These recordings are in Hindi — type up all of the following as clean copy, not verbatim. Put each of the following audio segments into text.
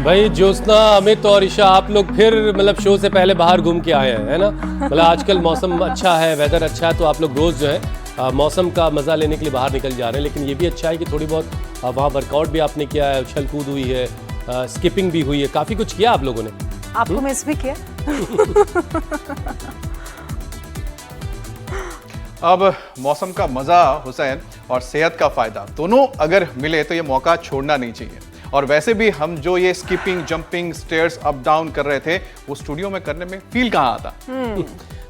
भाई ज्योत्सना, अमित और ईशा, आप लोग फिर मतलब शो से पहले बाहर घूम के आए हैं, है ना? मतलब आजकल मौसम अच्छा है, वेदर अच्छा है, तो आप लोग रोज जो है मौसम का मजा लेने के लिए बाहर निकल जा रहे हैं। लेकिन ये भी अच्छा है कि थोड़ी बहुत वहाँ वर्कआउट भी आपने किया है, उछल कूद हुई है, स्किपिंग भी हुई है, काफी कुछ किया आप लोगों ने। आपको मिस भी किया। अब मौसम का मजा हुसैन और सेहत का फायदा दोनों अगर मिले तो ये मौका छोड़ना नहीं चाहिए। और वैसे भी हम जो ये skipping, jumping, stairs up down कर रहे थे वो स्टूडियो में करने में फील कहाँ आता।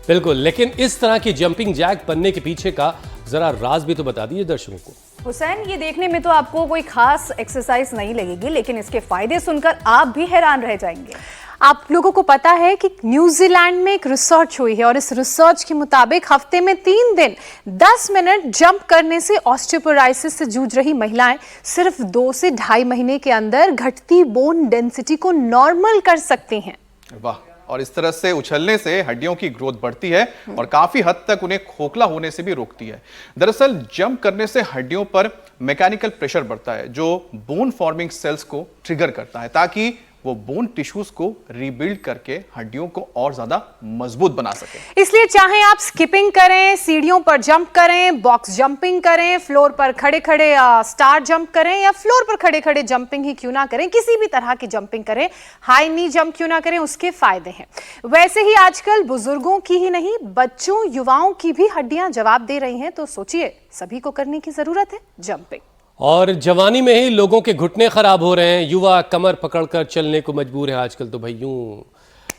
बिल्कुल, लेकिन इस तरह की जंपिंग जैक बनने के पीछे का जरा राज भी तो बता दीजिए दर्शकों को। हुसैन, ये देखने में तो आपको कोई खास एक्सरसाइज नहीं लगेगी, लेकिन इसके फायदे सुनकर आप भी हैरान रह जाएंगे। आप लोगों को पता है कि न्यूजीलैंड में एक रिसर्च हुई है और इस रिसर्च के मुताबिक हफ्ते में 3 दिन 10 मिनट जंप करने से ऑस्टियोपोरोसिस से जूझ रही महिलाएं सिर्फ 2 से 2.5 महीने के अंदर घटती बोन डेंसिटी को नॉर्मल कर सकती हैं। वाह! और इस तरह से उछलने से हड्डियों की ग्रोथ बढ़ती है और काफी हद तक उन्हें खोखला होने से भी रोकती है। दरअसल जंप करने से हड्डियों पर मैकेनिकल प्रेशर बढ़ता है जो बोन फॉर्मिंग सेल्स को ट्रिगर करता है ताकि वो बोन टिश्यूज को रीबिल्ड करके हड्डियों को और ज्यादा मजबूत बना सके। इसलिए चाहे आप स्किपिंग करें, सीढ़ियों पर जंप करें, बॉक्स जंपिंग करें, फ्लोर पर खड़े खड़े स्टार जंप करें या फ्लोर पर खड़े खड़े जंपिंग ही क्यों ना करें, किसी भी तरह की जंपिंग करें, हाई नी जंप क्यों ना करें, उसके फायदे हैं। वैसे ही आजकल बुजुर्गों की ही नहीं, बच्चों, युवाओं की भी हड्डियां जवाब दे रही हैं, तो सोचिए सभी को करने की जरूरत है जंपिंग। और जवानी में ही लोगों के घुटने खराब हो रहे हैं, युवा कमर पकड़कर चलने को मजबूर है आजकल तो भाई यूं।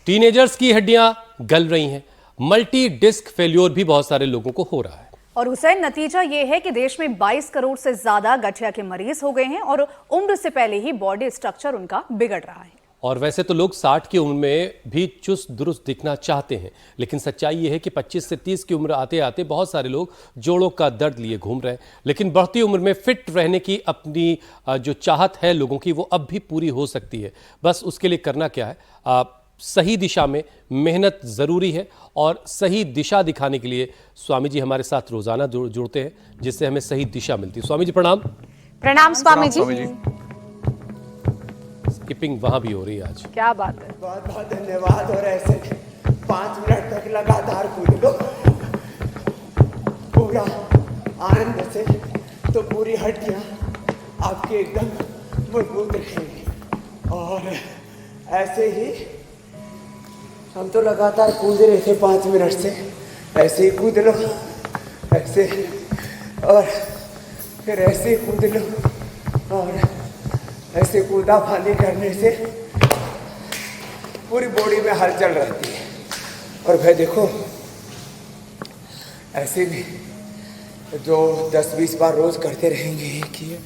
टीनेजर्स की हड्डियां गल रही हैं, मल्टी डिस्क फेल्योर भी बहुत सारे लोगों को हो रहा है। और हुसैन, नतीजा ये है कि देश में 22 करोड़ से ज्यादा गठिया के मरीज हो गए हैं और उम्र से पहले ही बॉडी स्ट्रक्चर उनका बिगड़ रहा है। और वैसे तो लोग 60 की उम्र में भी चुस्त दुरुस्त दिखना चाहते हैं, लेकिन सच्चाई ये है कि 25 से 30 की उम्र आते आते बहुत सारे लोग जोड़ों का दर्द लिए घूम रहे हैं। लेकिन बढ़ती उम्र में फिट रहने की अपनी जो चाहत है लोगों की, वो अब भी पूरी हो सकती है। बस उसके लिए करना क्या है, सही दिशा में मेहनत ज़रूरी है और सही दिशा दिखाने के लिए स्वामी जी हमारे साथ रोज़ाना जुड़ते हैं, जिससे हमें सही दिशा मिलती है। स्वामी जी प्रणाम। प्रणाम स्वामी जी। स्किपिंग वहां भी हो रही है आज, क्या बात है। बहुत बहुत धन्यवाद। और ऐसे 5 मिनट तक लगातार कूद लो पूरा आनंद से, तो पूरी हड्डियां आपकी एकदम मजबूत रहेंगी। और ऐसे ही हम तो लगातार कूद रहे थे 5 मिनट से, ऐसे ही कूद लो, ऐसे, और फिर ऐसे ही कूद लो। और ऐसे कूदा फांदी करने से पूरी बॉडी में हलचल रहती है। और भाई देखो, ऐसे भी जो 10-20 बार रोज करते रहेंगे एक ही।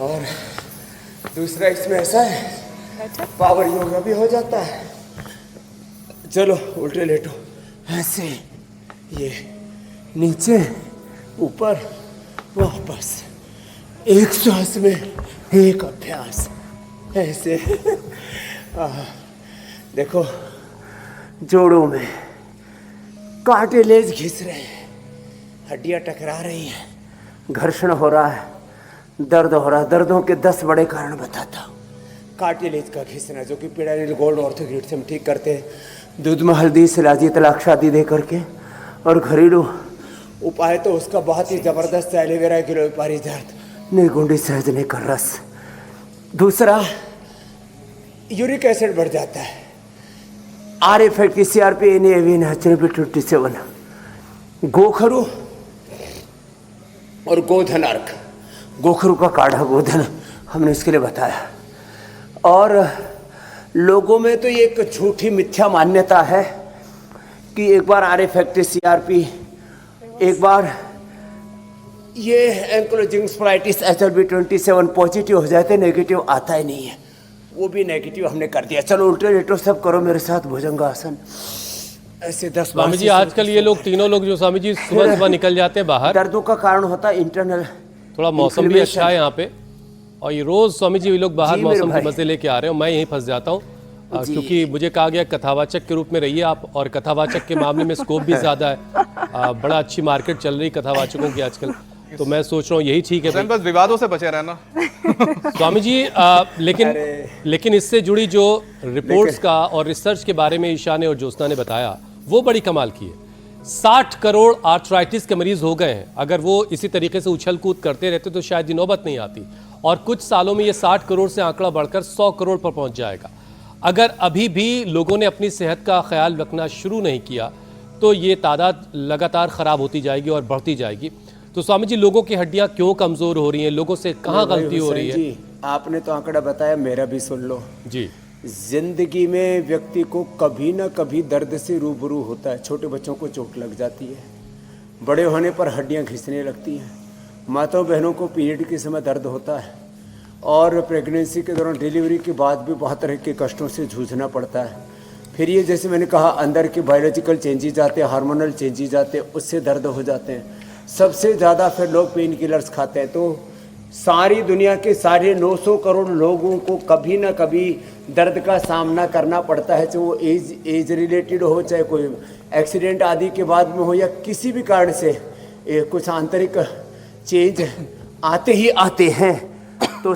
और दूसरा इसमें ऐसा है, पावर योगा भी हो जाता है। चलो उल्टे लेटो, ऐसे, ये नीचे ऊपर वापस, एक सांस में एक अभ्यास, ऐसे। देखो जोड़ों में कार्टिलेज घिस रहे हैं, हड्डियां टकरा रही हैं, घर्षण हो रहा है, दर्द हो रहा है। दर्दों के 10 बड़े कारण बताता हूँ। कार्टिलेज का घिसना, जो कि पीडानिल गोल्ड ऑर्थोग्रिड से हम ठीक करते हैं, दूध में हल्दी, सिलाजी, तलाक शादी दे करके। और घरेलू उपाय तो उसका बहुत ही जबरदस्त है, एलोवेरा, गिलोय, दर्द, निर्गुंडी सहजने का रस। दूसरा, यूरिक एसिड बढ़ जाता है, RF CRP NAV27, गोखरू और गोधन अर्क, गोखरू का काढ़ा, गोधन हमने इसके लिए बताया। और लोगों में तो ये एक झूठी मिथ्या मान्यता है कि एक बार RF CRP, एक बार ये एंक्लोजिंग स्पोलाइटिस HLB27 पॉजिटिव हो जाते, नेगेटिव आता ही नहीं है। वो भी नेगेटिव हमने कर दिया। चलो उल्टे लेटो, सब करो मेरे साथ भुजंगासन, ऐसे 10 बार। स्वामी जी आजकल ये लोग तीनों लोग जो स्वामी जी सुबह सुबह निकल जाते हैं बाहर, दर्दों का कारण होता है इंटरनल। थोड़ा मौसम भी अच्छा है यहाँ पे, और ये रोज स्वामी जी ये लोग बाहर मौसम के मजे लेके आ रहे हो, मैं यहीं फंस जाता हूँ क्योंकि मुझे कहा गया कथावाचक के रूप में रहिए आप, और कथावाचक के मामले में स्कोप भी ज्यादा है। बड़ा अच्छी मार्केट चल रही कथावाचकों की आजकल। तो मैं सोच रहा हूँ यही ठीक है भाई। बस विवादों से बचे रहना। स्वामी जी लेकिन इससे जुड़ी जो रिपोर्ट्स का और रिसर्च के बारे में ईशा ने और ज्योत्सना ने बताया वो बड़ी कमाल की है। 60 करोड़ आर्थराइटिस के मरीज हो गए हैं। अगर वो इसी तरीके से उछल कूद करते रहते तो शायद ये नौबत नहीं आती, और कुछ सालों में ये 60 करोड़ से आंकड़ा बढ़कर 100 करोड़ पर पहुंच जाएगा। अगर अभी भी लोगों ने अपनी सेहत का ख्याल रखना शुरू नहीं किया तो ये तादाद लगातार खराब होती जाएगी और बढ़ती जाएगी। तो स्वामी जी, लोगों की हड्डियां क्यों कमजोर हो रही हैं? लोगों से कहाँ गलती हो रही है? जी, आपने तो आंकड़ा बताया, मेरा भी सुन लो जी। जिंदगी में व्यक्ति को कभी ना कभी दर्द से रूबरू होता है। छोटे बच्चों को चोट लग जाती है, बड़े होने पर हड्डियां घिसने लगती हैं, माताओं बहनों को पीरियड के समय दर्द होता है, और प्रेगनेंसी के दौरान डिलीवरी के बाद भी बहुत तरह के कष्टों से जूझना पड़ता है। फिर ये जैसे मैंने कहा, अंदर के बायोलॉजिकल चेंजेज आते हैं, हार्मोनल चेंजेज आते हैं, उससे दर्द हो जाते हैं। सबसे ज़्यादा फिर लोग पेन किलर्स खाते हैं। तो सारी दुनिया के 950 करोड़ लोगों को कभी ना कभी दर्द का सामना करना पड़ता है, चाहे वो एज रिलेटेड हो, चाहे कोई एक्सीडेंट आदि के बाद में हो, या किसी भी कारण से कुछ आंतरिक चेंज आते ही आते हैं। तो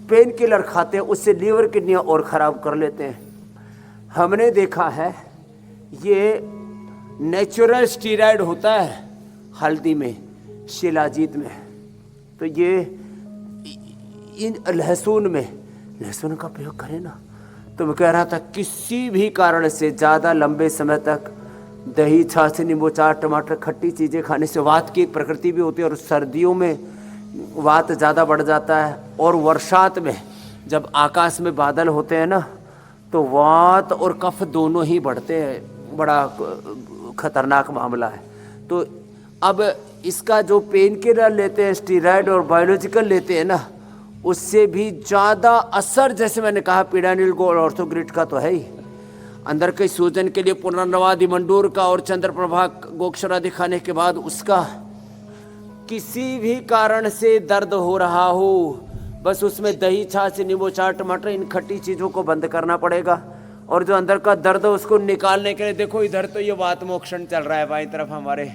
पेन किलर खाते हैं, उससे लीवर किडनियाँ और ख़राब कर लेते हैं। हमने देखा है ये नेचुरल स्टीरॉयड होता है हल्दी में, शिलाजीत में, तो ये इन लहसुन का प्रयोग करें ना। तो मैं कह रहा था किसी भी कारण से ज़्यादा लंबे समय तक दही, छाछ, नींबू, चाट, टमाटर, खट्टी चीज़ें खाने से वात की एक प्रकृति भी होती है, और सर्दियों में वात ज़्यादा बढ़ जाता है, और वर्षात में जब आकाश में बादल होते हैं ना तो वात और कफ दोनों ही बढ़ते हैं। बड़ा खतरनाक मामला है। तो अब इसका जो पेन किलर लेते हैं, स्टीरॉयड और बायोलॉजिकल लेते हैं ना, उससे भी ज़्यादा असर, जैसे मैंने कहा, पीडानिल गोल्ड ऑर्थोग्रिड का तो है ही। अंदर के सूजन के लिए पुनर्नवा मंडूर का और चंद्रप्रभा गोक्षरा दिखाने के बाद उसका, किसी भी कारण से दर्द हो रहा हो, बस उसमें दही, छाछ, नींबू, चाट, टमाटर, इन खट्टी चीज़ों को बंद करना पड़ेगा। और जो अंदर का दर्द है उसको निकालने के लिए, देखो इधर तो ये वात मोक्षण चल रहा है, बाईं तरफ हमारे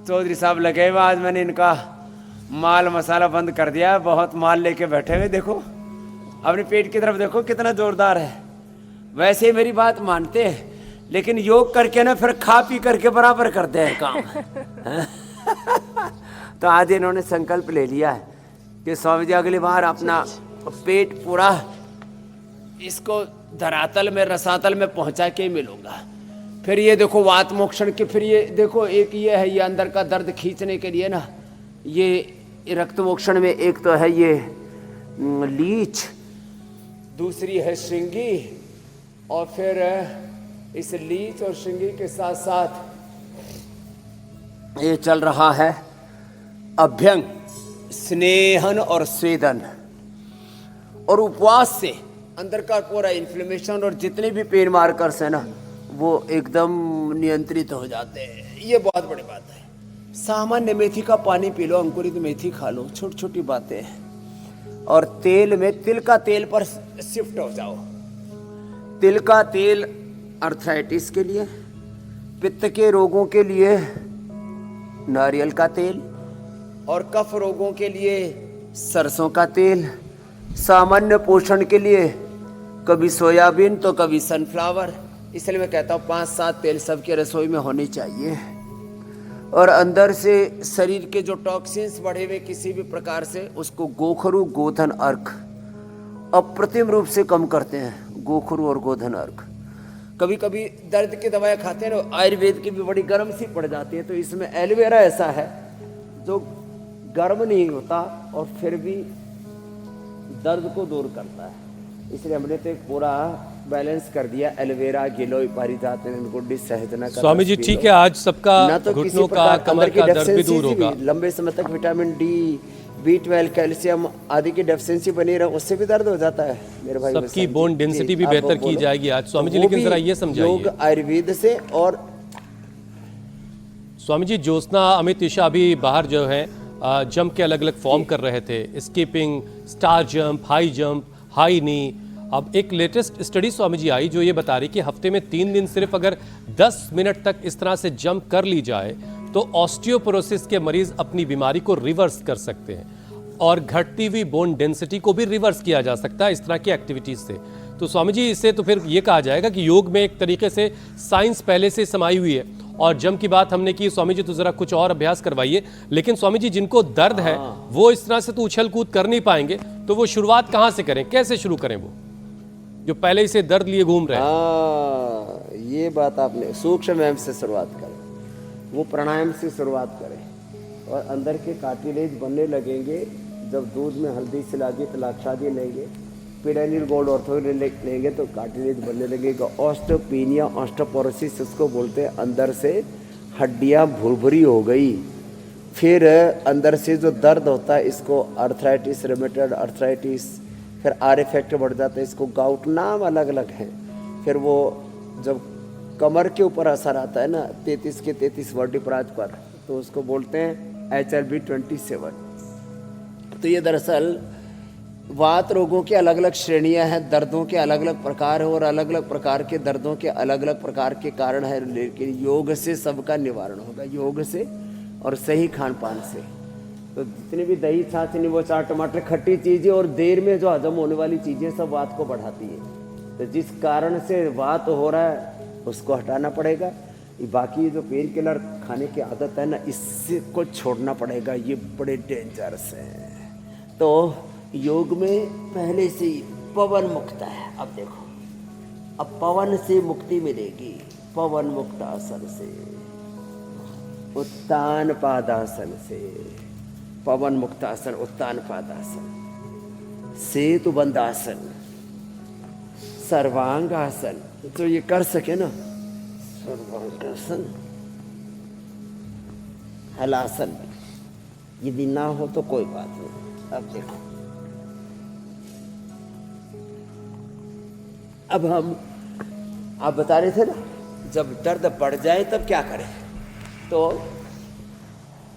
चौधरी साहब लगे हुए। आज मैंने इनका माल मसाला बंद कर दिया, बहुत माल लेके बैठे हुए। देखो अपने पेट की तरफ देखो कितना जोरदार है। वैसे ही मेरी बात मानते हैं, लेकिन योग करके ना फिर खा पी करके बराबर करते हैं काम। तो आज इन्होंने संकल्प ले लिया है कि स्वामी जी अगली बार अपना पेट पूरा इसको धरातल में, रसातल में पहुंचा के ही मिलूंगा। फिर ये देखो वात मोक्षण के, फिर ये देखो एक ये है, ये अंदर का दर्द खींचने के लिए ना, ये रक्त मोक्षण में एक तो है ये लीच, दूसरी है श्रृंगी, और फिर इस लीच और श्रृंगी के साथ साथ ये चल रहा है अभ्यंग, स्नेहन और स्वेदन। और उपवास से अंदर का पूरा इन्फ्लेमेशन और जितने भी पेन मार्कर्स है ना वो एकदम नियंत्रित हो जाते हैं। ये बहुत बड़ी बात है। सामान्य मेथी का पानी पी लो, अंकुरित मेथी खा लो, छोटी छोटी बातें हैं। और तेल में तिल का तेल पर शिफ्ट हो जाओ। तिल का तेल अर्थराइटिस के लिए, पित्त के रोगों के लिए नारियल का तेल, और कफ रोगों के लिए सरसों का तेल, सामान्य पोषण के लिए कभी सोयाबीन तो कभी सनफ्लावर। इसलिए मैं कहता हूँ 5-7 तेल सबके रसोई में होनी चाहिए। और अंदर से शरीर के जो टॉक्सिन्स बढ़े हुए किसी भी प्रकार से, उसको गोखरू, गोधन, अर्क अप्रतिम रूप से कम करते हैं। गोखरू और गोधन अर्क। कभी कभी दर्द की दवाएं खाते हैं ना, आयुर्वेद की भी बड़ी गर्म सी पड़ जाती है, तो इसमें एलोवेरा ऐसा है जो गर्म नहीं होता और फिर भी दर्द को दूर करता है। इसलिए हमने तो एक पूरा बैलेंस कर दिया। एलोवेरा, गिलोय, पारिजात, गुड्डी, सहजना का। स्वामी जी ठीक है, आज सबका घुटनों का, कमर का दर्द भी दूर होगा। लंबे समय तक विटामिन डी, B12, कैल्शियम आदि की डेफिशिएंसी बनी रहे, उससे भी दर्द हो जाता है मेरे भाई। सबकी बोन डेंसिटी भी बेहतर की जाएगी आज स्वामी जी। लेकिन जरा ये समझाइए, योग आयुर्वेद से। और स्वामी जी, ज्योत्सना, अमित, ईशा अभी बाहर जो है जंप के अलग अलग फॉर्म कर रहे थे, skipping, star jump, high jump, high knee. अब एक लेटेस्ट स्टडी स्वामी जी आई जो ये बता रही कि हफ्ते में 3 दिन सिर्फ अगर 10 मिनट तक इस तरह से जंप कर ली जाए तो ऑस्टियोपोरोसिस के मरीज अपनी बीमारी को रिवर्स कर सकते हैं और घटती हुई बोन डेंसिटी को भी रिवर्स किया जा सकता है इस तरह की एक्टिविटीज से। तो स्वामी जी, इससे तो फिर ये कहा जाएगा कि योग में एक तरीके से साइंस पहले से समाई हुई है। और जम की बात हमने की, स्वामी जी तो जरा कुछ और अभ्यास करवाइए। लेकिन स्वामी जी, जिनको दर्द है वो इस तरह से तो उछल कूद कर नहीं पाएंगे, तो वो शुरुआत कहाँ से करें, कैसे शुरू करें, वो जो पहले ही से दर्द लिए घूम रहे हैं? हाँ, ये बात आपने सूक्ष्म व्यायाम से शुरुआत करें, वो प्राणायाम से शुरुआत करें और अंदर के कार्टिलेज बनने लगेंगे। जब दूध में हल्दी सिलादी तलाक्षादी लेंगे, पिडाइनिल गोल्ड ऑर्थोगोनल लेंगे तो कार्टिलेज बनने लगेगा। ऑस्टियोपेनिया ऑस्टियोपोरोसिस उसको बोलते हैं। अंदर से हड्डियाँ भुरभुरी हो गई, फिर अंदर से जो दर्द होता है इसको अर्थराइटिस, रेमेटॉइड अर्थराइटिस, फिर आर इफेक्ट बढ़ जाता है, इसको गाउट, नाम अलग अलग हैं। फिर वो जब कमर के ऊपर असर आता है ना 33 के 33 वर्टिब्राज पर, तो उसको बोलते हैं HLB27। तो ये दरअसल वात रोगों की अलग अलग श्रेणियां हैं, दर्दों के अलग अलग प्रकार हैं और अलग अलग प्रकार के दर्दों के अलग अलग प्रकार के कारण है। लेकिन योग से सबका निवारण होगा, योग से और सही खान पान से। तो जितनी भी दही छाछ नींबू चाट टमाटर खट्टी चीज़ें और देर में जो हजम होने वाली चीज़ें सब वात को बढ़ाती है। तो जिस कारण से वात हो रहा है उसको हटाना पड़ेगा। बाकी जो पेन किलर खाने की आदत है ना, इससे को छोड़ना पड़ेगा, ये बड़े डेंजरस हैं। तो योग में पहले से ही पवन मुक्त है। अब देखो, अब पवन से मुक्ति मिलेगी, पवन मुक्त आसन से, उत्तान पादासन से, पवन मुक्त आसन, उत्तान पादासन, सेतु बंदासन, सर्वांग आसन, तो ये कर सके ना, सर्वांगासन, हलासन, यदि ना हो तो कोई बात नहीं। अब देखो, अब हम आप बता रहे थे ना, जब दर्द बढ़ जाए तब क्या करें। तो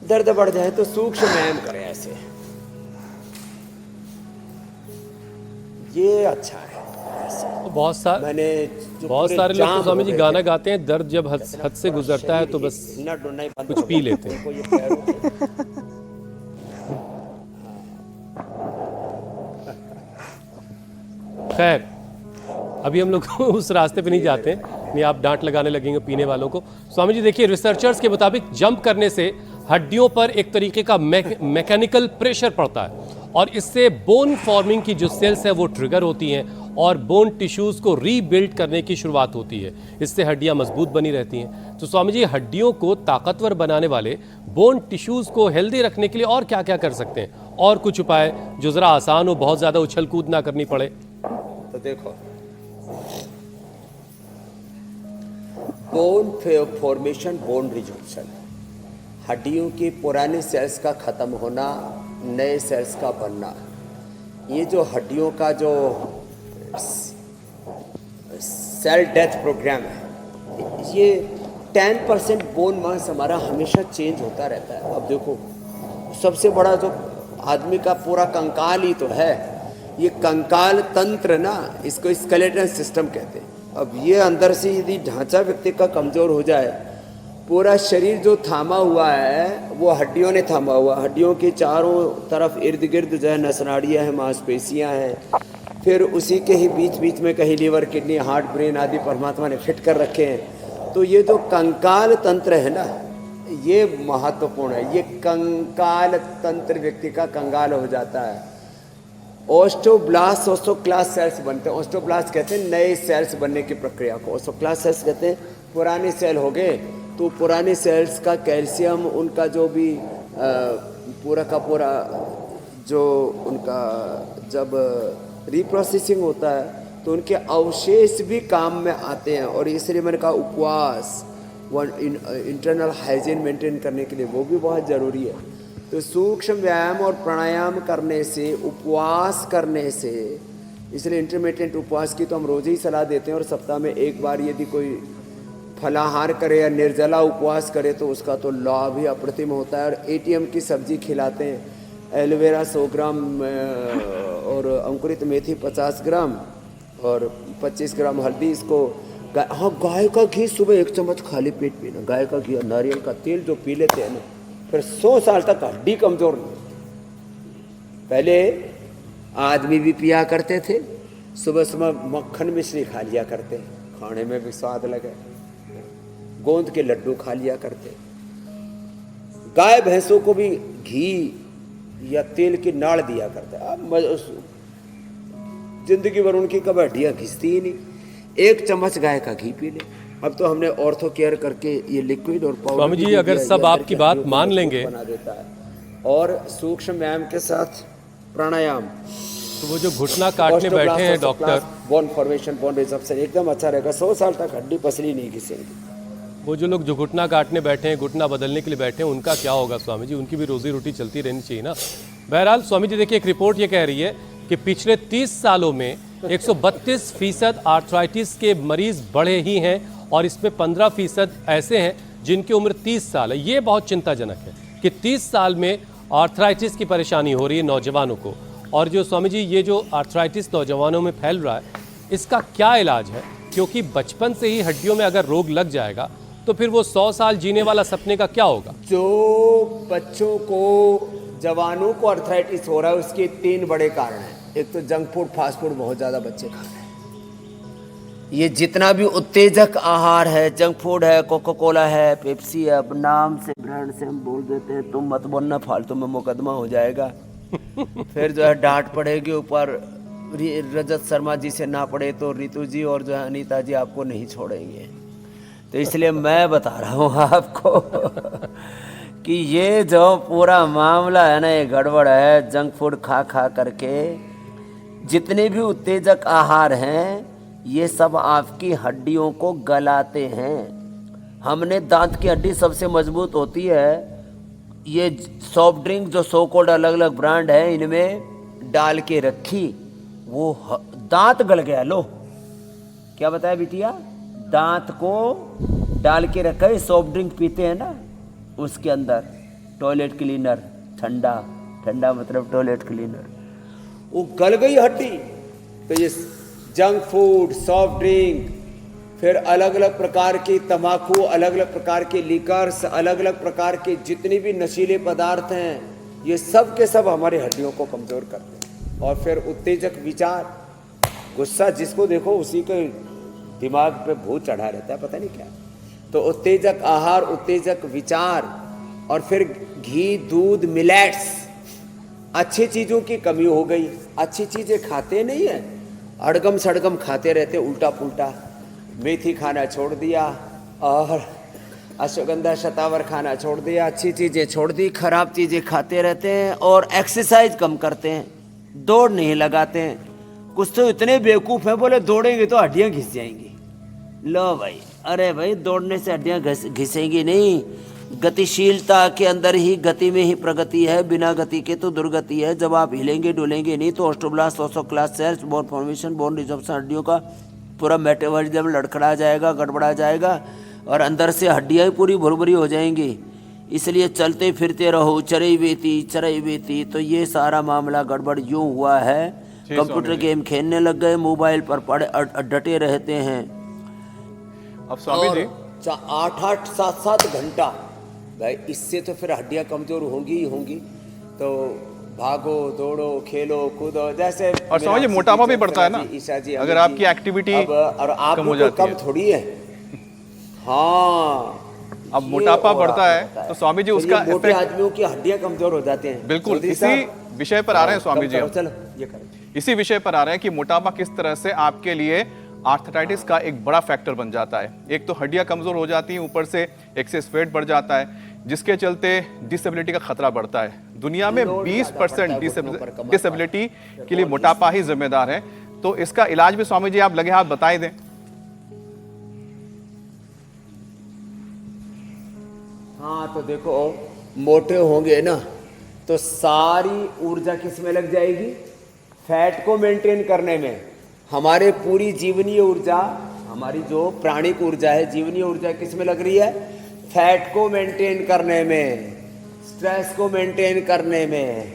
दर्द बढ़ जाए तो सूक्ष्म व्यायाम करें ऐसे, ये अच्छा है। ऐसे बहुत सारे लोग तो स्वामी जी गाना गाते हैं, दर्द जब हद से गुजरता है तो बस कुछ पी लेते हैं। खैर, अभी हम लोग उस रास्ते पे नहीं जाते हैं, नहीं आप डांट लगाने लगेंगे पीने वालों को। स्वामी जी देखिए, रिसर्चर्स के मुताबिक जंप करने से हड्डियों पर एक तरीके का मैकेनिकल प्रेशर पड़ता है और इससे बोन फॉर्मिंग की जो सेल्स है वो ट्रिगर होती हैं और बोन टिश्यूज को रीबिल्ड करने की शुरुआत होती है। इससे हड्डियां मजबूत बनी रहती हैं। तो स्वामी जी, हड्डियों को ताकतवर बनाने वाले, बोन टिश्यूज को हेल्दी रखने के लिए और क्या क्या कर सकते हैं? और कुछ उपाय जो जरा आसान हो, बहुत ज्यादा उछल कूद ना करनी पड़े? तो देखो, बोन फॉर्मेशन, बोन रिजोल्यूशन, हड्डियों के पुराने सेल्स का ख़त्म होना, नए सेल्स का बनना। ये जो हड्डियों का जो सेल डेथ प्रोग्राम है, ये 10% बोन मास हमारा हमेशा चेंज होता रहता है। अब देखो, सबसे बड़ा जो आदमी का पूरा कंकाल ही तो है, ये कंकाल तंत्र ना, इसको स्केलेटल सिस्टम कहते हैं। अब ये अंदर से यदि ढांचा व्यक्ति का कमज़ोर हो जाए, पूरा शरीर जो थामा हुआ है वो हड्डियों ने थामा हुआ। हड्डियों के चारों तरफ इर्द गिर्द जो है नसनाड़ियाँ हैं, मांसपेशियाँ हैं, फिर उसी के ही बीच बीच में कहीं लीवर, किडनी, हार्ट, ब्रेन आदि परमात्मा ने फिट कर रखे हैं। तो ये जो कंकाल तंत्र है ना, ये महत्वपूर्ण है। ये कंकाल तंत्र व्यक्ति का कंगाल हो जाता है। ऑस्टोब्लास्ट, ऑस्टोक्लास्ट सेल्स बनते हैं। ऑस्टोब्लास्ट कहते हैं नए सेल्स बनने की प्रक्रिया को, ऑस्टोक्लास्ट सेल्स कहते हैं पुराने सेल हो गए तो पुराने सेल्स का कैल्शियम, उनका जो भी पूरा का पूरा जो उनका जब रिप्रोसेसिंग होता है तो उनके अवशेष भी काम में आते हैं। और इसलिए मैंने कहा उपवास, इंटरनल हाइजीन मेंटेन करने के लिए वो भी बहुत ज़रूरी है। तो सूक्ष्म व्यायाम और प्राणायाम करने से, उपवास करने से, इसलिए इंटरमिटेंट उपवास की तो हम रोज़ ही सलाह देते हैं और सप्ताह में एक बार यदि कोई फलाहार करे या निर्जला उपवास करे तो उसका तो लाभ ही अप्रतिम होता है। और एटीएम की सब्जी खिलाते हैं, एलोवेरा 100 ग्राम और अंकुरित मेथी 50 ग्राम और 25 ग्राम हल्दी, इसको हाँ, गाय का घी सुबह 1 चम्मच खाली पेट पीना। गाय का घी और नारियल का तेल जो पी लेते हैं ना, फिर 100 साल तक हड्डी कमजोर नहीं होती। पहले आदमी भी पिया करते थे, सुबह सुबह मक्खन मिश्री खा लिया करते, खाने में भी स्वाद लगे। गोंद के लड्डू खा लिया करते। गाय भैंसों को भी घी या तेल की नाड़ दिया करते। अब जिंदगी भर उनकी कभी हड्डियाँ घिसती ही नहीं। 1 चम्मच गाय का घी पी ले। अब तो हमने ऑर्थो केयर करके ये लिक्विड और पाउडर स्वामी जी, अगर सब आपकी बात मान लेंगे बना देता है। और सूक्ष्म व्यायाम के साथ प्राणायाम, तो वो जो घुटना काटने बैठे हैं डॉक्टर, बोन फॉर्मेशन, बोन रिजर्प्शन एकदम अच्छा रहेगा। 100 साल तक हड्डी पसली नहीं घिसेगी। वो जो लोग जो घुटना काटने बैठे हैं, घुटना बदलने के लिए बैठे हैं, उनका क्या होगा स्वामी जी? उनकी भी रोजी रोटी चलती रहनी चाहिए ना। बहरहाल स्वामी जी, देखिए एक रिपोर्ट ये कह रही है कि पिछले 30 सालों में 132% आर्थराइटिस के मरीज बढ़े ही हैं और इसमें 15% ऐसे हैं जिनकी उम्र 30 साल है। ये बहुत चिंताजनक है कि 30 साल में आर्थराइटिस की परेशानी हो रही है नौजवानों को। और जो स्वामी जी, ये जो आर्थराइटिस नौजवानों में फैल रहा है, इसका क्या इलाज है? क्योंकि बचपन से ही हड्डियों में अगर रोग लग जाएगा तो फिर वो 100 साल जीने वाला सपने का क्या होगा? जो बच्चों को, जवानों को आर्थराइटिस हो रहा है, उसके 3 बड़े कारण हैं। एक तो जंक फूड, फास्ट फूड बहुत ज़्यादा बच्चे खा रहे हैं। ये जितना भी उत्तेजक आहार है, जंक फूड है, कोका कोला है, पेप्सी है, अब नाम से, ब्रांड से हम बोल देते हैं। तुम मत बोलना, फालतू में मुकदमा हो जाएगा। फिर जो है डांट पड़ेगी ऊपर। रजत शर्मा जी से ना पड़े तो रितु जी और जो है अनीता जी आपको नहीं छोड़ेंगे। तो इसलिए मैं बता रहा हूँ आपको कि ये जो पूरा मामला है ना, ये गड़बड़ है। जंक फूड खा खा करके जितने भी उत्तेजक आहार हैं, ये सब आपकी हड्डियों को गलाते हैं। हमने दांत की हड्डी सबसे मजबूत होती है। ये सॉफ्ट ड्रिंक जो सो कॉल्ड अलग अलग ब्रांड है, इनमें डाल के रखी, वो दांत गल गया। लो, क्या बताया बिटिया? दांत को डाल के रखा है। सॉफ्ट ड्रिंक पीते हैं ना, उसके अंदर टॉयलेट क्लीनर, ठंडा ठंडा मतलब टॉयलेट क्लीनर, वो गल गई हड्डी। तो ये जंक फूड, सॉफ्ट ड्रिंक, फिर अलग अलग प्रकार की तम्बाकू, अलग अलग प्रकार के लिकर्स, अलग अलग प्रकार के जितने भी नशीले पदार्थ हैं, ये सब के सब हमारी हड्डियों को कमज़ोर करते हैं। और फिर उत्तेजक विचार, गुस्सा जिसको देखो उसी के दिमाग पे भूत चढ़ा रहता है, पता नहीं क्या। तो उत्तेजक आहार, उत्तेजक विचार, और फिर घी, दूध, मिलेट्स, अच्छी चीज़ों की कमी हो गई। अच्छी चीज़ें खाते नहीं हैं, अड़गम सड़गम खाते रहते, उल्टा पुल्टा। मेथी खाना छोड़ दिया और अश्वगंधा शतावर खाना छोड़ दिया, अच्छी चीज़ें छोड़ दी, खराब चीज़ें खाते रहते हैं। और एक्सरसाइज कम करते हैं, दौड़ नहीं लगाते हैं। कुछ तो इतने बेवकूफ़ हैं, बोले दौड़ेंगे तो हड्डियाँ घिस जाएंगी। लो भाई, अरे भाई, दौड़ने से हड्डियाँ घिसेंगी नहीं। गतिशीलता के अंदर ही गति में ही प्रगति है, बिना गति के तो दुर्गति है। जब आप हिलेंगे डुलेंगे नहीं तो ऑस्टोब्लास्ट, ओस्टोक्लास्ट सेल्स, बोन फॉर्मेशन, बोन रिजर्प्शन, हड्डियों का पूरा मेटाबॉलिज्म लड़खड़ा जाएगा, गड़बड़ा जाएगा और अंदर से हड्डियाँ ही पूरी भुरभुरी हो जाएंगी। इसलिए चलते फिरते रहो, चरई बेती। तो ये सारा मामला गड़बड़ यूँ हुआ है। कंप्यूटर गेम खेलने लग गए, मोबाइल पर पड़े डटे रहते हैं। अब स्वामी जी 8-8, 7-7 घंटा भाई, इससे तो फिर हड्डियां कमजोर होंगी ही होंगी। तो भागो, दौड़ो, खेलो, कूदो, जैसे। और स्वामी जी मोटापा भी बढ़ता है ना, ईशा जी, अगर आपकी एक्टिविटी और आप कम हो जाती है। कम थोड़ी है। हाँ, अब मोटापा बढ़ता है तो स्वामी जी तो उसका मोटे इफेक्ट आदमियों की हड्डियां कमजोर हो जाते हैं। बिल्कुल चौधरी इसी साहब, विषय पर आ रहे हैं स्वामी जी। चलो ये करें। इसी विषय पर आ रहे हैं कि मोटापा किस तरह से आपके लिए आर्थराइटिस का एक बड़ा फैक्टर बन जाता है। एक तो हड्डियां कमजोर हो जाती हैं, ऊपर से एक्सेस वेट बढ़ जाता है, जिसके चलते डिसेबिलिटी का खतरा बढ़ता है। दुनिया में 20% डिसेबिलिटी के लिए मोटापा ही जिम्मेदार है। तो इसका इलाज भी स्वामी जी आप लगे हाथ बताए दें। हाँ, तो देखो, मोटे होंगे ना तो सारी ऊर्जा किस में लग जाएगी? फैट को मेंटेन करने में। हमारे पूरी जीवनीय ऊर्जा, हमारी जो प्राणिक ऊर्जा है, जीवनीय ऊर्जा किस में लग रही है? फैट को मेंटेन करने में, स्ट्रेस को मेंटेन करने में,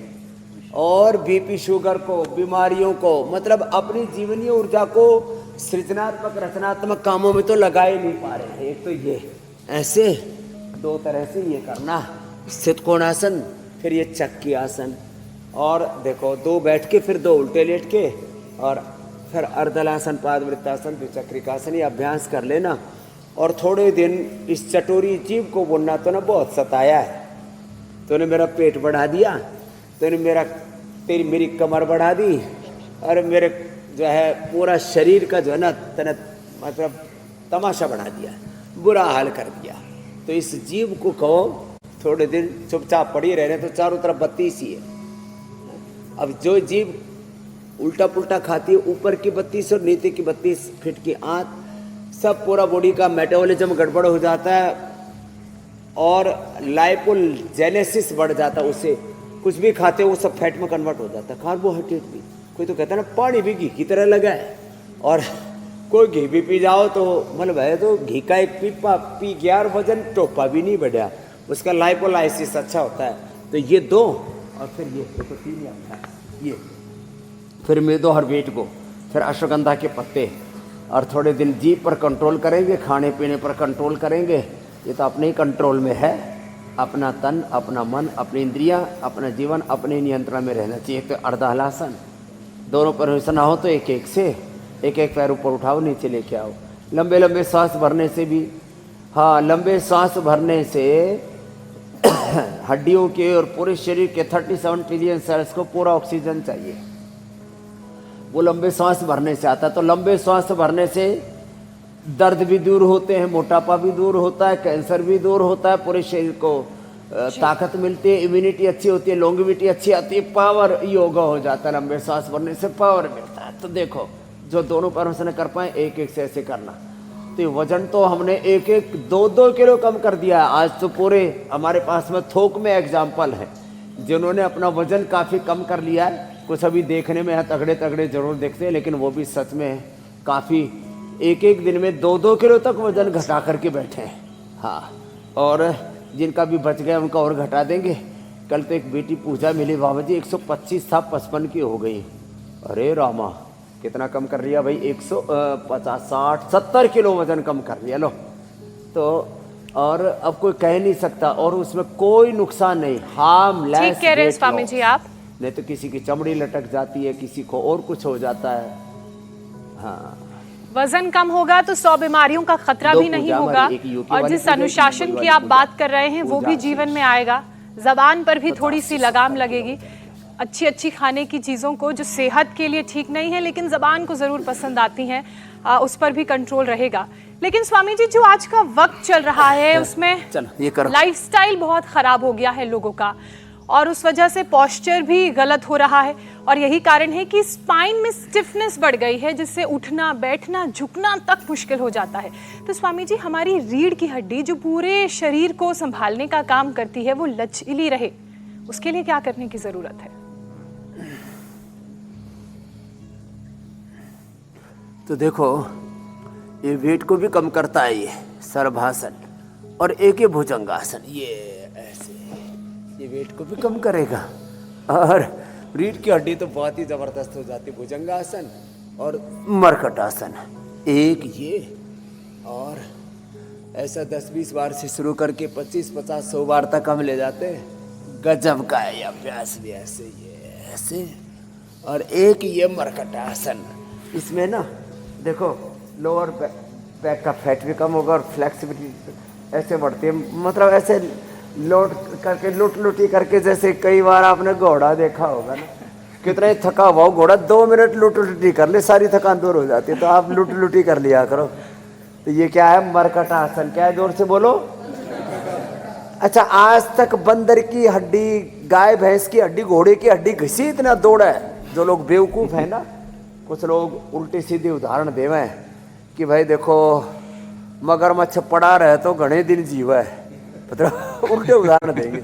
और बीपी शुगर को, बीमारियों को, मतलब अपनी जीवनीय ऊर्जा को सृजनात्मक रचनात्मक कामों में तो लगा ही नहीं पा रहे हैं। एक तो ये ऐसे दो तरह से ये करना, स्थित कोणासन, फिर ये चक्की आसन, और देखो दो बैठ के फिर दो उल्टे लेट के, और फिर अर्धलासन, पादवृत्तासन, फिर चक्रिकासन। ये अभ्यास कर लेना। और थोड़े दिन इस चटोरी जीव को बोलना तो ना बहुत सताया है, तूने मेरा पेट बढ़ा दिया, तूने मेरी कमर बढ़ा दी, और मेरे जो है पूरा शरीर का जो है ना तने मतलब तमाशा बना दिया, बुरा हाल कर दिया। तो इस जीव को कहो थोड़े दिन चुपचाप पड़ी रहने, तो चारों तरफ बत्ती सी है। अब जो जीव उल्टा पुल्टा खाती है, ऊपर की 32 और नीचे की 32 फीट की आंत, सब पूरा बॉडी का मेटाबॉलिज्म गड़बड़ हो जाता है और लाइपोजेनेसिस बढ़ जाता है। उससे कुछ भी खाते हो वो सब फैट में कन्वर्ट हो जाता है, कार्बोहाइड्रेट भी। कोई तो कहता है ना पानी भी घी की तरह लगा है, और कोई घी भी पी जाओ तो मतलब है तो घी का एक पीपा पी गया और वजन टोपा भी नहीं बढ़ा, उसका लाइपोलाइसिस अच्छा होता है। तो ये दो, और फिर ये देखो 3 ये, फिर मेदो हर वेट को, फिर अश्वगंधा के पत्ते, और थोड़े दिन जीभ पर कंट्रोल करेंगे, खाने पीने पर कंट्रोल करेंगे। ये तो अपने ही कंट्रोल में है। अपना तन, अपना मन, अपनी इंद्रियां, अपना जीवन अपने नियंत्रण में रहना चाहिए। तो अर्धहलासन, दोनों पर ना हो तो एक एक से एक एक पैर ऊपर उठाओ, नीचे लेके आओ। लंबे लंबे सांस भरने से भी, हाँ, लंबे सांस भरने से हड्डियों के और पूरे शरीर के 37 ट्रिलियन सेल्स को पूरा ऑक्सीजन चाहिए। वो लंबे सांस भरने से आता है। तो लंबे सांस भरने से दर्द भी दूर होते हैं, मोटापा भी दूर होता है, कैंसर भी दूर होता है, पूरे शरीर को ताकत मिलती है, इम्यूनिटी अच्छी होती है, लॉन्गेविटी अच्छी आती है, पावर योगा हो जाता है। लंबे सांस भरने से पावर मिलता है। तो देखो जो दोनों पैरों से न कर पाए, एक एक से ऐसे करना। तो वजन तो हमने 1-1, 2-2 किलो कम कर दिया है। आज तो पूरे हमारे पास में थोक में एग्जाम्पल है जिन्होंने अपना वजन काफ़ी कम कर लिया है। कुछ अभी देखने में तगड़े तगड़े जरूर दिखते हैं, लेकिन वो भी सच में काफ़ी 1-1 दिन में 2-2 किलो तक वजन घटा करके बैठे हैं। हाँ, और जिनका भी बच गया उनका और घटा देंगे। कल तो एक बेटी पूजा मिली, बाबा जी 125 था, 55 की हो गई। अरे रामा, कितना कम कर लिया भाई, 150, 60, 70 किलो वजन कम कर लिया। लो तो और अब कोई कह नहीं सकता, और उसमें कोई नुकसान नहीं, हार्मलेस। ठीक कह रहे हैं स्वामी जी आप। नहीं तो किसी की चमड़ी लटक जाती है, किसी को और कुछ हो जाता है। हाँ, वजन कम होगा तो 100 बीमारियों का खतरा भी नहीं होगा, और जिस अनुशासन की आप बात कर रहे हैं वो भी जीवन में आएगा। जबान पर भी थोड़ी सी लगाम लगेगी। अच्छी अच्छी खाने की चीज़ों को जो सेहत के लिए ठीक नहीं है लेकिन ज़बान को ज़रूर पसंद आती हैं, उस पर भी कंट्रोल रहेगा। लेकिन स्वामी जी जो आज का वक्त चल रहा है उसमें लाइफस्टाइल बहुत ख़राब हो गया है लोगों का, और उस वजह से पोस्चर भी गलत हो रहा है, और यही कारण है कि स्पाइन में स्टिफनेस बढ़ गई है, जिससे उठना, बैठना, झुकना तक मुश्किल हो जाता है। तो स्वामी जी, हमारी रीढ़ की हड्डी जो पूरे शरीर को संभालने का काम करती है वो लचीली रहे, उसके लिए क्या करने की ज़रूरत है? तो देखो, ये वेट को भी कम करता है, ये सर्वासन, और एक ये भुजंगासन, ये ऐसे, ये वेट को भी कम करेगा। और रीढ़ की हड्डी तो बहुत ही जबरदस्त हो जाती है। भुजंगासन और मरकटासन, एक ये, और ऐसा 10-20 बार से शुरू करके 25-50-100 बार तक हम ले जाते हैं। गजब का है अभ्यास भी। ऐसे ये ऐसे, और एक ये मरकटासन। इसमें ना देखो लोअर बैक का फैट भी कम होगा और फ्लेक्सिबिलिटी ऐसे बढ़ती है, मतलब ऐसे लोट करके लुटी करके, जैसे कई बार आपने घोड़ा देखा होगा ना, कितना ही थका हुआ घोड़ा 2 मिनट लुटी कर ले, सारी थकान दूर हो जाती है। तो आप लुटी कर लिया करो। तो ये क्या है? मरकटासन। क्या है? जोर से बोलो। अच्छा, आज तक बंदर की हड्डी, गाय भैंस की हड्डी, घोड़े की हड्डी घिसी इतना दौड़ा है। जो लोग बेवकूफ़ है ना, कुछ लोग उल्टी सीधी उदाहरण देवे कि भाई देखो मगरमच्छ पड़ा रहे तो घने दिन जीवा है, मतलब उल्टे उदाहरण देंगे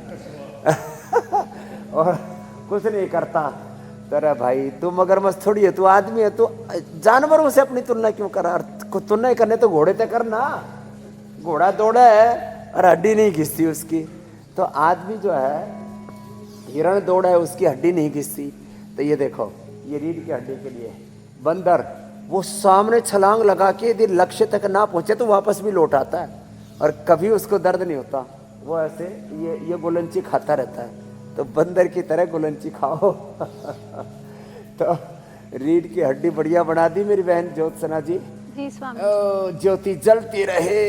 और कुछ नहीं करता। तेरा भाई तू मगरमच्छ थोड़ी है, तू आदमी है, तू जानवरों से अपनी तुलना क्यों कर रहा? तुलना ही करने तो घोड़े तक करना। घोड़ा दौड़ा है और हड्डी नहीं घिसती उसकी। तो आदमी जो है, हिरण दौड़ा है, उसकी हड्डी नहीं घिसती। तो ये देखो, ये रीढ़ की हड्डी के लिए, बंदर वो सामने छलांग लगा के यदि लक्ष्य तक ना पहुंचे तो वापस भी लौट आता है और कभी उसको दर्द नहीं होता। वो ऐसे ये गुलंची खाता रहता है। तो बंदर की तरह गुलंची खाओ। तो रीढ़ की हड्डी बढ़िया बना दी मेरी बहन ज्योत्सना जी। जी स्वामी। ज्योति जलती रहे।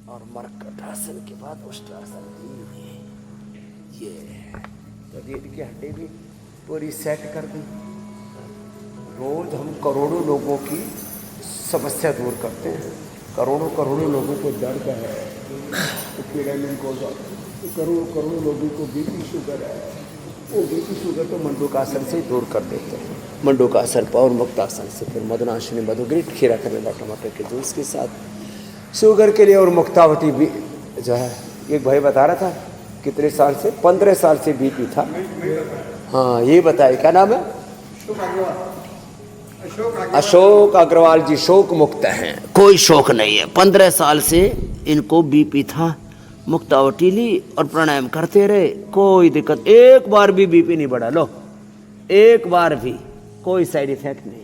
और मर्कटासन के बाद उष्ट्रासन ये तो रीढ़ की हड्डी भी पूरी सेट कर दी। रोज हम करोड़ों लोगों की समस्या दूर करते हैं। करोड़ों लोगों को दर्द है, तो करोड़ों लोगों को बीपी शुगर है। वो बीपी शुगर तो मंडूकासन से दूर कर देते हैं। मंडूकासन पौर मुक्तासन से, फिर मदनाशिनी मधुग्रीट खीरा करेला टमाटर के जूस के साथ शुगर के लिए। और मुक्तावती भी जो है, एक भाई बता रहा था कितने साल से, 15 साल से बीपी था। हाँ ये बताइए क्या नाम है? अशोक अग्रवाल जी शोक मुक्त हैं, कोई शोक नहीं है। 15 साल से इनको बीपी था, मुक्तावटी ली और प्राणायाम करते रहे, कोई दिक्कत, एक बार भी बीपी नहीं बढ़ा। लो एक बार भी कोई साइड इफेक्ट नहीं।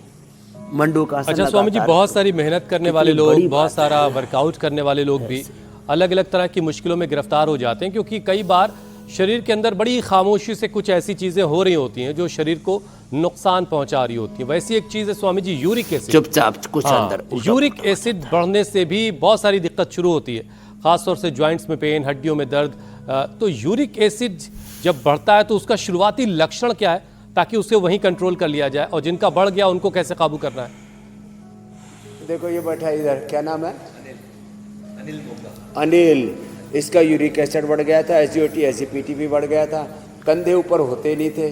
मंडू का अच्छा स्वामी जी, बहुत सारी मेहनत करने वाले लोग, बहुत सारा वर्कआउट करने वाले लोग भी अलग अलग तरह की मुश्किलों में गिरफ्तार हो जाते हैं, क्योंकि कई बार शरीर के अंदर बड़ी खामोशी से कुछ ऐसी चीजें हो रही होती हैं जो शरीर को नुकसान पहुंचा रही होती हैं। वैसी एक चीज है स्वामी जी, यूरिक एसिड। चुपचाप कुछ अंदर यूरिक एसिड बढ़ने से भी बहुत सारी दिक्कत शुरू होती है, खासतौर से ज्वाइंट्स में पेन, हड्डियों में दर्द। तो यूरिक एसिड जब बढ़ता है तो उसका शुरुआती लक्षण क्या है, ताकि उसे वहीं कंट्रोल कर लिया जाए, और जिनका बढ़ गया उनको कैसे काबू करना है? देखो ये बैठा इधर, क्या नाम है? अनिल। इसका यूरिक एसिड बढ़ गया था, एसजीओटी एसजीपीटी भी बढ़ गया था, कंधे ऊपर होते नहीं थे।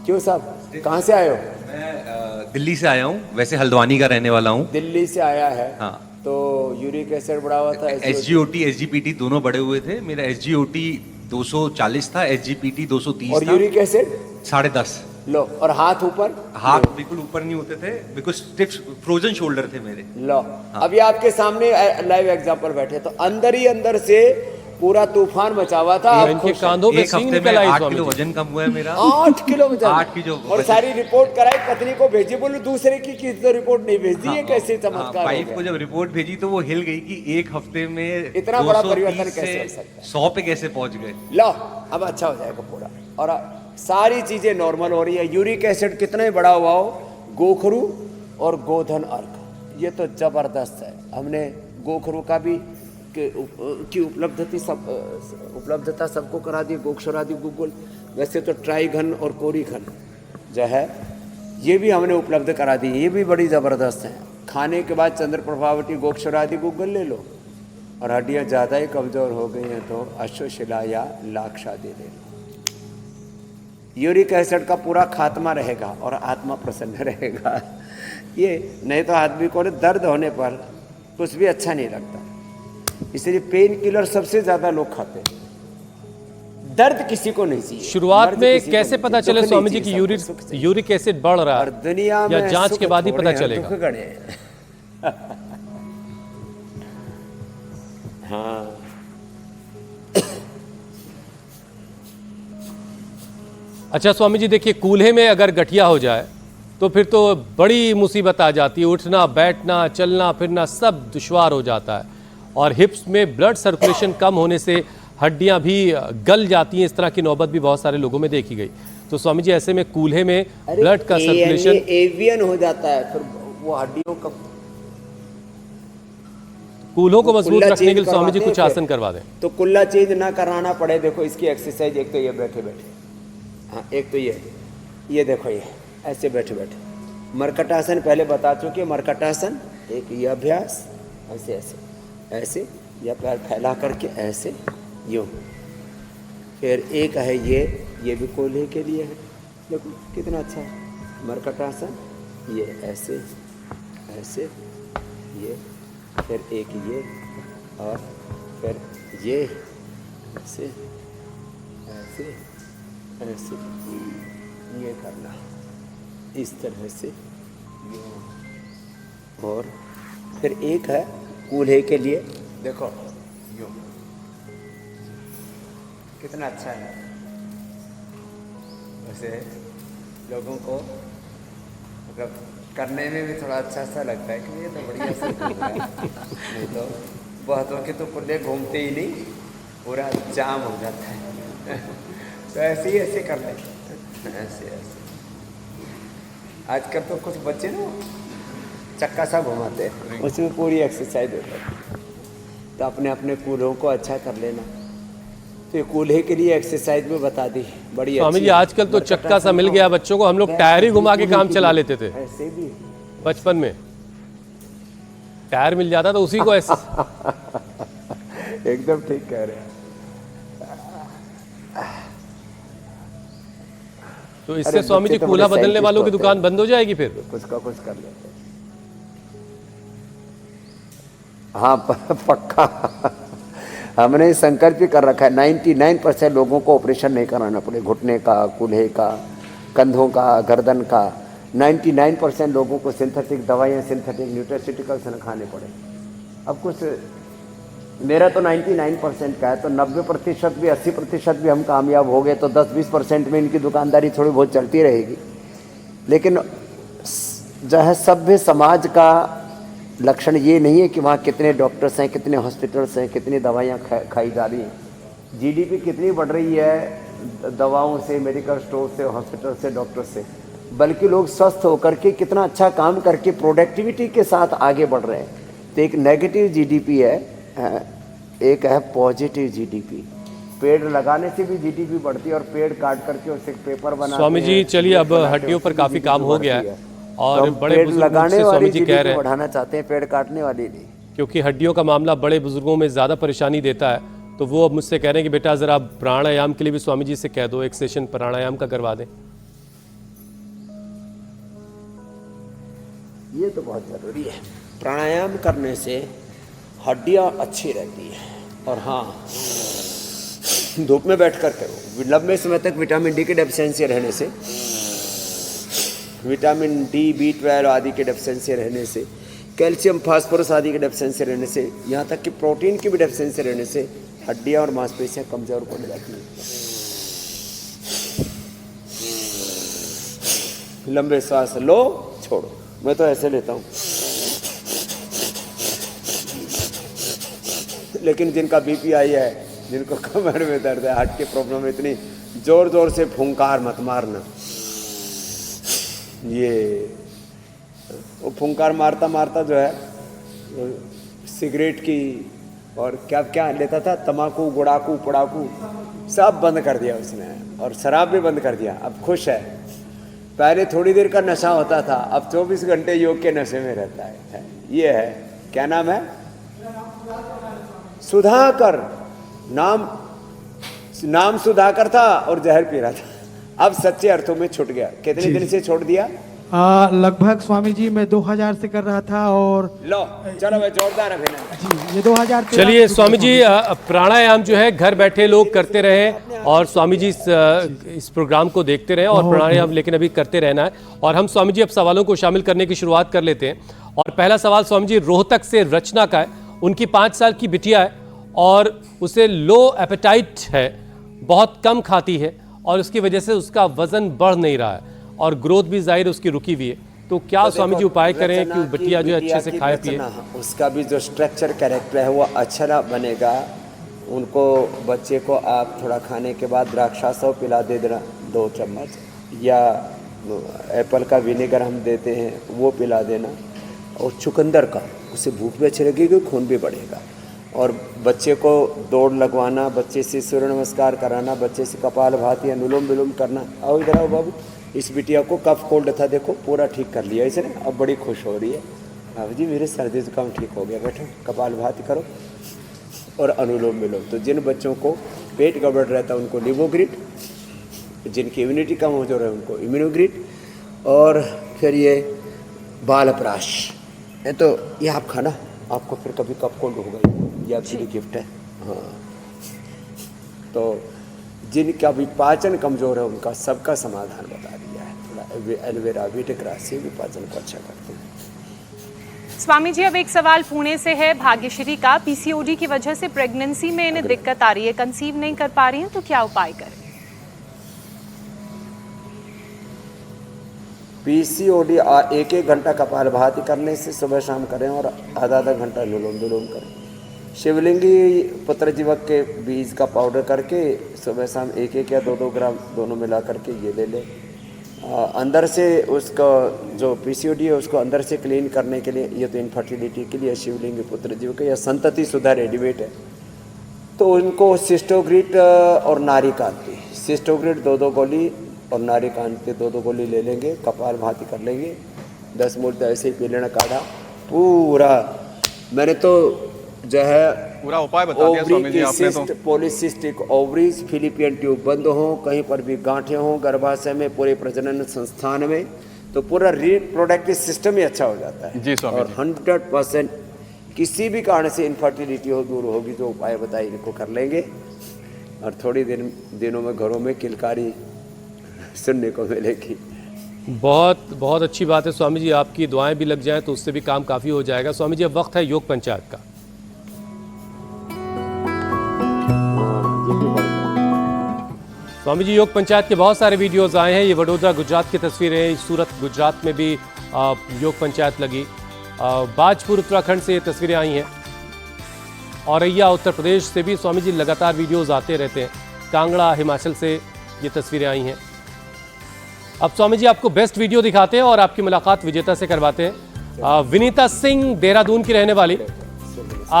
क्यों साहब, कहाँ से आए हो? मैं दिल्ली से आया हूँ, वैसे हल्द्वानी का रहने वाला हूँ। दिल्ली से आया है। हाँ। तो यूरिक एसिड बढ़ा हुआ था, एसजीओटी एसजीपीटी दोनों बढ़े हुए थे। मेरा एसजीओटी 240 था, एसजीपीटी 230 और था। Uric acid 10.5। लो, और हाथ ऊपर? हाथ बिल्कुल ऊपर नहीं होते थे, बिल्कुल स्टिफ फ्रोजन शोल्डर थे मेरे। लो अभी आपके सामने लाइव एग्जांपल बैठे, तो अंदर ही अंदर से पूरा तूफान मचा हुआ था। इनके कांधों पे एक सींग हफ्ते निकल में आई 8 स्वामी किलो जी। वजन कम हुआ है मेरा। 8 किलो में 8 किलो और वजन। सारी रिपोर्ट कराई, पत्नी को भेजी, बोलो दूसरे की तो रिपोर्ट नहीं भेज दी। ये कैसे चमत्कार हो वाइफ गया? को जब रिपोर्ट भेजी तो वो हिल गई कि एक हफ्ते में इतना बड़ा 230 परिवर्तन से कैसे हो सकता है? 100 पे कैसे पहुंच गए। लो अब अच्छा हो जाएगा पूरा, और सारी चीजें नॉर्मल हो रही है। यूरिक एसिड कितना ही बड़ा हुआ हो, गोखरू और गोधन अर्क ये तो जबरदस्त है। हमने गोखरू का भी की उपलब्धता सबको करा दी, गोक्षरादि गूगल। वैसे तो ट्राइघन और कोरीघन जो है ये भी हमने उपलब्ध करा दी, ये भी बड़ी ज़बरदस्त है। खाने के बाद चंद्र प्रभावती गोक्षरादि गूगल ले लो, और हड्डियाँ ज़्यादा ही कमज़ोर हो गई हैं तो अश्वशिला या लाक्षादि ले लो। यूरिक एसिड का पूरा खात्मा रहेगा और आत्मा प्रसन्न रहेगा। ये नहीं तो आदमी को दर्द होने पर कुछ भी अच्छा नहीं लगता, इसलिए पेन किलर सबसे ज़्यादा लोग खाते हैं। दर्द किसी को नहीं चाहिए। शुरुआत में कैसे पता चले स्वामी जी की यूरिक एसिड बढ़ रहा और है, दुनिया में या जांच के बाद ही पता चलेगा? दुख गणे हैं। हाँ अच्छा स्वामी जी, देखिए कूल्हे में अगर गठिया हो जाए तो फिर तो बड़ी मुसीबत आ जाती है। उठना बैठना चलना फिरना सब दुश्वार हो जाता है, और हिप्स में ब्लड सर्कुलेशन कम होने से हड्डियां भी गल जाती हैं। इस तरह की नौबत भी बहुत सारे लोगों में देखी गई। तो स्वामी जी ऐसे में कूल्हे में ब्लड का सर्कुलेशन एवियन हो जाता है, फिर वो हड्डियों का कूल्हों को मजबूत कुल्ला रखने के लिए चेंज स्वामी जी करवाते कुछ हैं आसन करवा दें। तो कुल्ला चेंज ना कराना पड़े। देखो इसकी एक्सरसाइज, एक तो ये बैठे बैठे, हाँ एक तो ये देखो ये ऐसे बैठे बैठे मरकटासन पहले बता चुके। मरकटासन एक ये अभ्यास, ऐसे ऐसे ऐसे, या पैर फैला करके ऐसे यूँ। फिर एक है ये भी कोल्हे के लिए है। देखो कितना अच्छा है मरकटासन। ये ऐसे ऐसे, ये फिर एक ये, और फिर ये ऐसे ऐसे ऐसे, ये करना इस तरह से। और फिर एक है कूल्हे के लिए, देखो यूँ कितना अच्छा है। वैसे लोगों को मतलब करने में भी थोड़ा अच्छा सा लगता है कि ये तो बढ़िया से घूम रहा है। नहीं तो बहुतों के तो पुल्ले घूमते ही नहीं, पूरा जाम हो जाता है। तो ऐसे कर ले, ऐसे आजकल तो कुछ बच्चे ना चक्का सा घुमाते हैं, उसमें पूरी एक्सरसाइज होती है। तो अपने अपने कूल्हों को अच्छा कर लेना। तो ये कूल्हे के लिए एक्सरसाइज में बता दी, बड़ी स्वामी अच्छी जी आजकल तो चक्का सा मिल गया बच्चों को, हम लोग टायर ही घुमा के काम चला लेते थे ऐसे भी। बचपन में। टायर मिल जाता तो उसी को ऐसे एकदम ठीक कह रहे हैं। तो इससे अरे स्वामी जी बच्चे तो कूल्हा बड़े बदलने वालों की साइंटिस्ट दुकान बंद हो जाएगी फिर। कुछ का कुछ कर लेते हैं। हाँ पक्का। हमने संकल्प भी कर रखा है 99% लोगों को ऑपरेशन नहीं कराना पड़े, घुटने का, कूल्हे का, कंधों का, गर्दन का। 99% लोगों को सिंथेटिक दवाइयाँ, सिंथेटिक न्यूट्रास्यूटिकल्स न खाने पड़े। अब कुछ मेरा तो 99% का है, तो 90% भी 80% भी हम कामयाब हो गए तो 10-20% में इनकी दुकानदारी थोड़ी बहुत चलती रहेगी। लेकिन जो है सभ्य समाज का लक्षण ये नहीं है कि वहाँ कितने डॉक्टर्स हैं, कितने हॉस्पिटल्स हैं, कितनी दवाइयाँ खाई जा रही हैं। जीडीपी कितनी बढ़ रही है दवाओं से, मेडिकल स्टोर से, हॉस्पिटल से, डॉक्टर से, बल्कि लोग स्वस्थ होकर के कितना अच्छा काम करके प्रोडक्टिविटी के साथ आगे बढ़ रहे हैं। तो एक नेगेटिव जीडीपी है, एक है पॉजिटिव जीडीपी। पेड़ लगाने से भी जीडीपी बढ़ती है और पेड़ काट करके उससे पेपर बनाते हैं। स्वामी जी चलिए, अब हड्डियों पर काफी काम हो गया है और तो बड़े पेड़ बुजुर्गों लगाने से वाली स्वामी जी कह जीडीपी रहे हैं, बढ़ाना चाहते हैं, पेड़ काटने वाली नहीं। क्योंकि हड्डियों का मामला बड़े बुजुर्गों में ज्यादा परेशानी देता है, तो वो अब मुझसे कह रहे हैं कि बेटा जरा आप प्राणायाम के लिए भी स्वामी जी से कह दो, एक सेशन प्राणायाम का करवा दें। ये तो बहुत जरूरी है। प्राणायाम करने से हड्डियां अच्छी रहती है। और हाँ, धूप में बैठ कर करो। लंबे समय तक विटामिन डी की डेफिशिएंसी रहने से, विटामिन डी, B12 आदि के डेफिशिएंसी रहने से, कैल्शियम, फास्फोरस आदि के डेफिशिएंसी रहने से, यहाँ तक कि प्रोटीन की भी डेफिशिएंसी रहने से हड्डियाँ और मांसपेशियाँ कमजोर पड़ जाती हैं। लंबे सांस लो, छोड़ो। मैं तो ऐसे लेता हूँ। लेकिन जिनका बीपीआई है, जिनको कमर में दर्द है, हार्ट की प्रॉब्लम है, इतनी जोर जोर से फुंकार मत मारना। ये वो फुंकार मारता मारता जो है सिगरेट की और क्या क्या लेता था, तम्बाकू, गुड़ाकू, पड़ाकू सब बंद कर दिया उसने, और शराब भी बंद कर दिया। अब खुश है। पहले थोड़ी देर का नशा होता था, अब 24 घंटे योग के नशे में रहता है। ये है, क्या नाम है? सुधाकर। नाम सुधाकर था और जहर पी रहा था। अब सच्चे अर्थों में छूट गया। कितने दिन से छोड़ दिया? लगभग स्वामी जी मैं 2000 से कर रहा था। और लो चलो मैं जोरदार अभिनंदन जी, ये 2000। चलिए स्वामी जी, प्राणायाम जो है घर बैठे लोग करते रहे और स्वामी जी इस प्रोग्राम को देखते रहे और प्राणायाम लेकिन अभी करते रहना है। और हम स्वामी जी अब सवालों को शामिल करने की शुरुआत कर लेते हैं। और पहला सवाल स्वामी जी रोहतक से रचना का है। उनकी 5 साल की बिटिया है और उसे लो एपेटाइट है, बहुत कम खाती है और उसकी वजह से उसका वजन बढ़ नहीं रहा है और ग्रोथ भी जाहिर उसकी रुकी हुई है। तो क्या स्वामी जी उपाय करें कि बिटिया जो है अच्छे से खाए पिए? उसका भी जो स्ट्रक्चर कैरेक्टर है वो अच्छा बनेगा। उनको, बच्चे को आप थोड़ा खाने के बाद द्राक्षासव पिला दे देना 2 चम्मच, या एप्पल का विनेगर हम देते हैं वो पिला देना, और चुकंदर का, उससे भूख भी अच्छी लगेगी, खून भी बढ़ेगा। और बच्चे को दौड़ लगवाना, बच्चे से सूर्य नमस्कार कराना, बच्चे से कपालभाति, अनुलोम विलोम करना। आओ इधर आओ बाबू। इस बिटिया को कफ कोल्ड था, देखो पूरा ठीक कर लिया इसने, अब बड़ी खुश हो रही है। बाबू जी मेरे सर्दी जुकाम ठीक हो गया, बैठो कपालभाति करो और अनुलोम विलोम। तो जिन बच्चों को पेट गड़बड़ रहता है उनको लिवोग्रिड, जिनकी इम्यूनिटी कम हो जो रहे उनको इम्यूनोग्रिड, और फिर ये बालप्राश। तो ये आप खाना, आपको फिर कभी कफ कोल्ड होगा, ये आपके लिए गिफ्ट है। हाँ, तो जिनका भी पाचन कमज़ोर है उनका सबका समाधान बता दिया है। थोड़ा एलोवेरा, वीट ग्रास से भी पाचन को अच्छा करते हैं। स्वामी जी, अब एक सवाल पुणे से है भाग्यश्री का। पीसीओडी की वजह से प्रेगनेंसी में इन्हें दिक्कत आ रही है, कंसीव नहीं कर पा रही हैं, तो क्या उपाय करें? पीसीओडी 1-1 घंटा कपालभाति करने से सुबह शाम करें और आधा घंटा अनुलोम विलोम करें। शिवलिंगी पुत्र जीवक के बीज का पाउडर करके सुबह शाम 1-1 या 2-2 ग्राम दोनों मिला करके ये ले लें। अंदर से उसका जो पीसीओडी है उसको अंदर से क्लीन करने के लिए, ये तो इनफर्टिलिटी के लिए शिवलिंगी पुत्र जीवक या संतति सुधा रेडीमेड है, तो उनको सिस्टोग्रिट और नारीकांति, सिस्टोग्रिट 2-2 गोली और नारीकांति 2-2 गोली ले लेंगे, कपाल भाती कर लेंगे, 10 मूर्त ऐसे ही पी लेना काढ़ा पूरा। मैंने तो जो है पूरा उपाय बता दिया स्वामी जी आपने तो। पॉलीसिस्टिक ओवरीज, फिलिपियन ट्यूब बंद हो, कहीं पर भी गांठें हों गर्भाशय में, पूरे प्रजनन संस्थान में, तो पूरा रिप्रोडक्टिव सिस्टम ही अच्छा हो जाता है जी स्वामी और जी। 100% किसी भी कारण से इनफर्टिलिटी हो दूर होगी, जो उपाय बताए इनको कर लेंगे और थोड़ी दिनों में घरों में किलकारी सुनने को मिलेगी। बहुत बहुत अच्छी बात है स्वामी जी, आपकी दुआएं भी लग जाएं तो उससे भी काम काफ़ी हो जाएगा। स्वामी जी, अब वक्त है योग पंचायत का। स्वामी जी, योग पंचायत के बहुत सारे वीडियोस आए हैं। ये वडोदरा गुजरात की तस्वीरें, सूरत गुजरात में भी योग पंचायत लगी, बाजपुर उत्तराखंड से ये तस्वीरें आई हैं, औरैया उत्तर प्रदेश से भी स्वामी जी लगातार वीडियोस आते रहते हैं, कांगड़ा हिमाचल से ये तस्वीरें आई हैं। अब स्वामी जी आपको बेस्ट वीडियो दिखाते हैं और आपकी मुलाकात विजेता से करवाते हैं। विनीता सिंह देहरादून की रहने वाली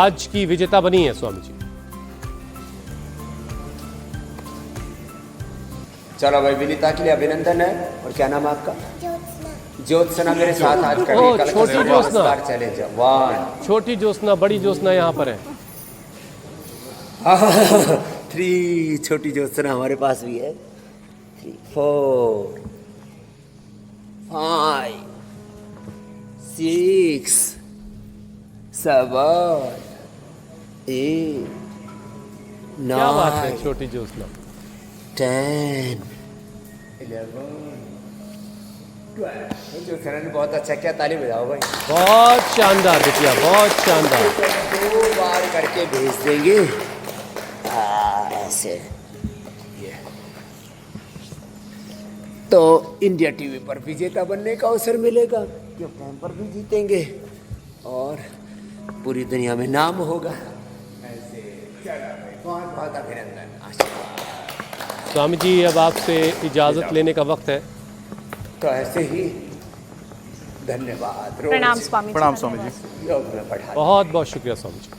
आज की विजेता बनी है स्वामी जी। चलो भाई, विनीता के लिए अभिनंदन है। और क्या नाम है आपका? ज्योत्सना। मेरे साथ आज कर ओ, छोटी ज्योत्सना। चले जाओ। छोटी ज्योत्सना, बड़ी ज्योत्सना यहाँ पर है। 3 छोटी ज्योत्सना हमारे पास भी है। 3, 4, 5, 6, 7, 8, क्या बात है, 9, छोटी ज्योत्सना। 10, 11, 12। ज्योत्सना ने बहुत अच्छा किया, ताली बजाओ भाई। बहुत शानदार बिटिया, बहुत शानदार। 2 बार करके भेज देंगे ऐसे। तो इंडिया टीवी पर विजेता बनने का अवसर मिलेगा, गिफ्ट पर भी जीतेंगे और पूरी दुनिया में नाम होगा। ऐसे बहुत बहुत अभिनंदन, आशीर्वाद। स्वामी जी, अब आपसे इजाजत लेने का वक्त है। तो ऐसे ही धन्यवाद। प्रणाम स्वामी जी। प्रणाम स्वामी जी। योग में पढ़ा। बहुत बहुत शुक्रिया स्वामी जी।